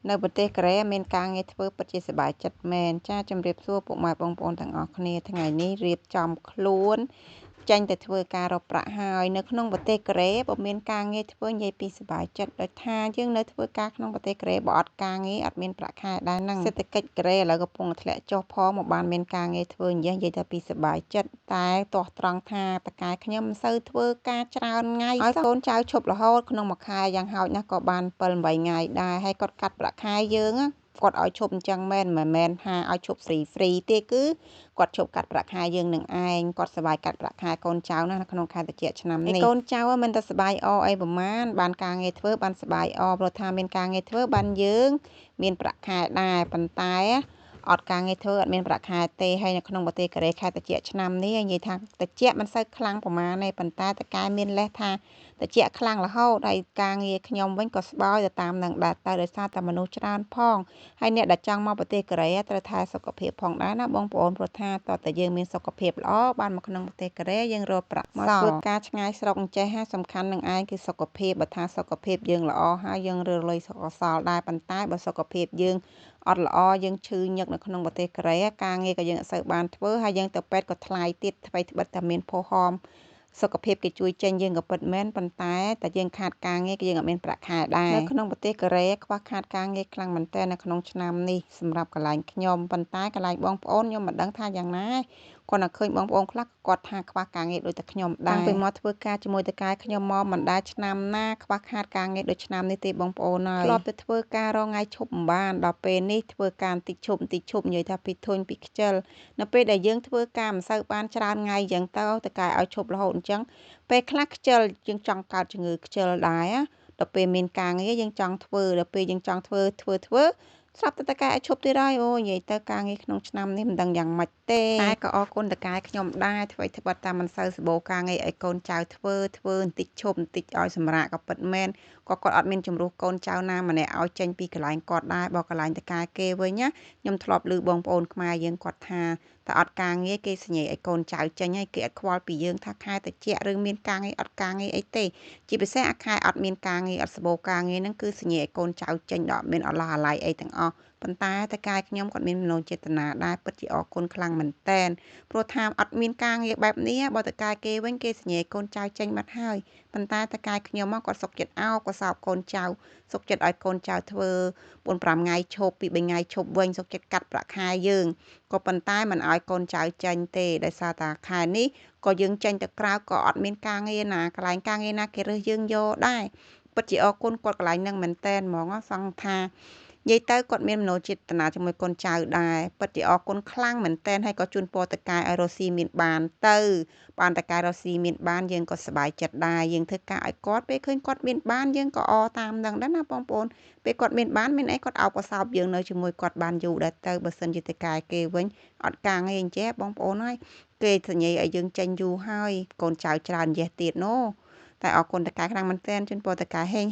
នៅប្រទេសកូរ៉េមានការងារធ្វើពិតជាសប្បាយចិត្តមែនចាជំរាបសួរពុកម៉ែបងប្អូនទាំងអស់គ្នាថ្ងៃនេះរៀបចំខ្លួនចេញទៅធ្វើការរកប្រាក់ហើយនៅក្នុងប្រទេសកូរ៉េបើមានការងារធ្វើនិយាយពីសប្បាយចិត្តដោយថាយើងនៅធ្វើការក្នុងប្រទេសកូរ៉េបើអត់ការងារអត់មានប្រាក់ខែដែរហ្នឹងសេដ្ឋកិច្ចកូរ៉េឥឡូវកំពុងធ្លាក់ចុះផងមកបានមានការងារធ្វើនិយាយតែពីសប្បាយចិត្តតែទាស់ត្រង់ថាតកែខ្ញុំមិនសូវធ្វើការច្រើនថ្ងៃហើយកូនចៅឈប់រហូតក្នុងមួយខែយ៉ាងហោចណាស់ក៏បាន7-8ថ្ងៃដែរហើយគាត់កាត់ប្រាក់ខែយើងគាត់ឲ្យឈប់អញ្ចឹងមិនមែនថាឲ្យឈប់ហ្វ្រីទេគឺគាត់ឈប់កាត់ប្រាក់ខែយើងនឹងឯងគាត់សប្បាយកាត់ប្រាក់ខែកូនចៅណាក្នុងខែត្រជាក់ឆ្នាំនេះកូនចៅមិនតែសប្បាយអអីប្រហែលបានការងារធ្វើបានសប្បាយអព្រោះថាមានការងារធ្វើបានយើងមានប្រាក់ខែដែរប៉ុន្តែអត់ការងារធ្វើអត់មានប្រាក់ខែទេហើយនៅក្នុងប្រទេសកូរ៉េខែត្រជាក់ឆ្នាំនេះនិយាយថាត្រជាក់មិនសូវខ្លាំងប្រហែលទេប៉ុន្តែតកែមានលេសថាត្រជាក់ខ្លាំងរហូតហើយការងារខ្ញុំវិញក៏ស្បើយទៅតាមនឹងដែរតែដោយសារតែមនុស្សច្រើនផងហើយអ្នកដែលចង់មកប្រទេសកូរ៉េត្រូវថែសុខភាពផងដែរណាបងប្អូនព្រោះថាតើតើយើងមានសុខភាពល្អបានមកក្នុងប្រទេសកូរ៉េយើងរកប្រាក់មកធ្វើការឆ្ងាយស្រុកអញ្ចេះសំខាន់នឹងឯងគឺសុខភាពបើថាសុខភាពយើងល្អហើយយើងរកលុយសុខសល់ដែរប៉ុន្តែបើសុខភាពយើងអត់ល្អយើងឈឺញឹកនៅក្នុងប្រទេសកូរ៉េការងារក៏យើងអត់សូវបានធ្វើហើយយើងទៅពេទ្យក៏ថ្លៃទៀតថ្មីត្បិតតែមានផូហមសុខភាពគេជួយចេញយើងក៏ពិតមែនប៉ុន្តែតែយើងខាតការងារគឺយើងអត់មានប្រាក់ខែដែរនៅក្នុងប្រទេសកូរ៉េខ្វះខាតការងារខ្លាំងមែនទែននៅក្នុងឆ្នាំនេះសម្រាប់កន្លែងខ្ញុំប៉ុន្តែកន្លែងបងប្អូនខ្ញុំមិនដឹងថាយ៉ាងណាគាត់តែឃើញបងប្អូនខ្លះគាត់ថាខ្វះការងារដូចតែខ្ញុំដែរពេលមកធ្វើការជាមួយតកែខ្ញុំមកមិនដែលឆ្នាំណាខ្វះខាតការងារដូចឆ្នាំនេះទេបងប្អូនហើយធ្លាប់ទៅធ្វើការរងថ្ងៃឈប់មិនបានដល់ពេលនេះធ្វើការបន្តិចឈប់និយាយថាពីធុញពីខ្ជិលនៅពេលដែលយើងធ្វើការមិនសូវបានច្រើនថ្ងៃអញ្ចឹងទៅតកែឲ្យឈប់រហូតអញ្ចឹងពេលខ្លះខ្ជិលយើងចង់កើតជំងឺខ្ជិលដែរដល់ពេលមានការងារយើងចង់ធ្វើដល់ពេលយើងចង់ធ្វើស្រាប់តែតកែឲ្យឈប់ទៀតហើយអូនិយាយទៅការងារក្នុងឆ្នាំនេះមិនដឹងយ៉ាងម៉េចទេតែក៏អរគុណតកែខ្ញុំដែរធ្វើឲ្យត្បិតតែមិនសូវសម្បូរការងារឲ្យកូនចៅធ្វើបន្តិចឈប់បន្តិចឲ្យសម្រាកក៏ពិតមែនក៏គាត់អត់មានជំរុះកូនចៅណាម្នាក់ឲ្យចេញពីកន្លែងគាត់ដែរបើកន្លែងតកែគេវិញណាខ្ញុំធ្លាប់ឮបងប្អូនខ្មែរយើងគាត់ថាតែអត់ការងារគេសញ្ញេឲ្យកូនចៅចេញហើយគេអត់ខ្វល់ពីយើងថាខែត្រជាក់ឬមានការងារអត់ការងារអីទេជាពិសេសអាខែអត់មានការងារអត់សម្បូរការងារហ្នឹងគឺសញ្ញេឲ្យកូនចៅចេញដល់អត់មានអឡោះអាល័យអីទាំងអស់ប៉ុន្តែតកែខ្ញុំគាត់មានមនោចេតនាដែរពិតជាអរគុណខ្លាំងមែនតែនព្រោះថាអត់មានការងារបែបនេះបើតកែគេវិញគេសញ្ញេកូនចៅចេញបាត់ហើយប៉ុន្តែតកែខ្ញុំមកគាត់សុខចិត្តអោបក៏សោកកូនចៅសុខចិត្តឲ្យកូនចៅធ្វើ4-5ថ្ងៃឈប់ពី3ថ្ងៃឈប់វិញសុខចិត្តកាត់ប្រាក់ខែយើងក៏ប៉ុន្តែមិនឲ្យកូនចៅចេញទេដោយសារតែខែនេះក៏យើងចេញទៅក្រៅក៏អត់មានការងារណាកន្លែងការងារណាគេរើសយើងយកដែរពិតជាអរគុណគាត់កន្លែងហ្នឹងមែនតែនហ្មងសង្ឃថានិយាយទៅគាត់មានមនោចេតនាជាមួយកូនចៅដែរពិតជាអរគុណខ្លាំងមែនតែនហើយក៏ជូនពរតកែឲ្យរស់ស៊ីមានបានទៅបានតកែរស់ស៊ីមានបានយើងក៏សប្បាយចិត្តដែរយើងធ្វើការឲ្យគាត់ពេលឃើញគាត់មានបានយើងក៏អរតាមនឹងដែរណាបងប្អូនពេលគាត់មានបានមានអីគាត់អោបក៏សោបយើងនៅជាមួយគាត់បានយូរដែរទៅបើសិនជាតកែគេវិញអត់ការងារអញ្ចេះបងប្អូនហើយគេសញ្ញេឲ្យយើងចេញយូរហើយកូនចៅច្រើនយេះទៀតណូតែអរគុណតកែខ្លាំងមែនតែនជូនពរតកែហេង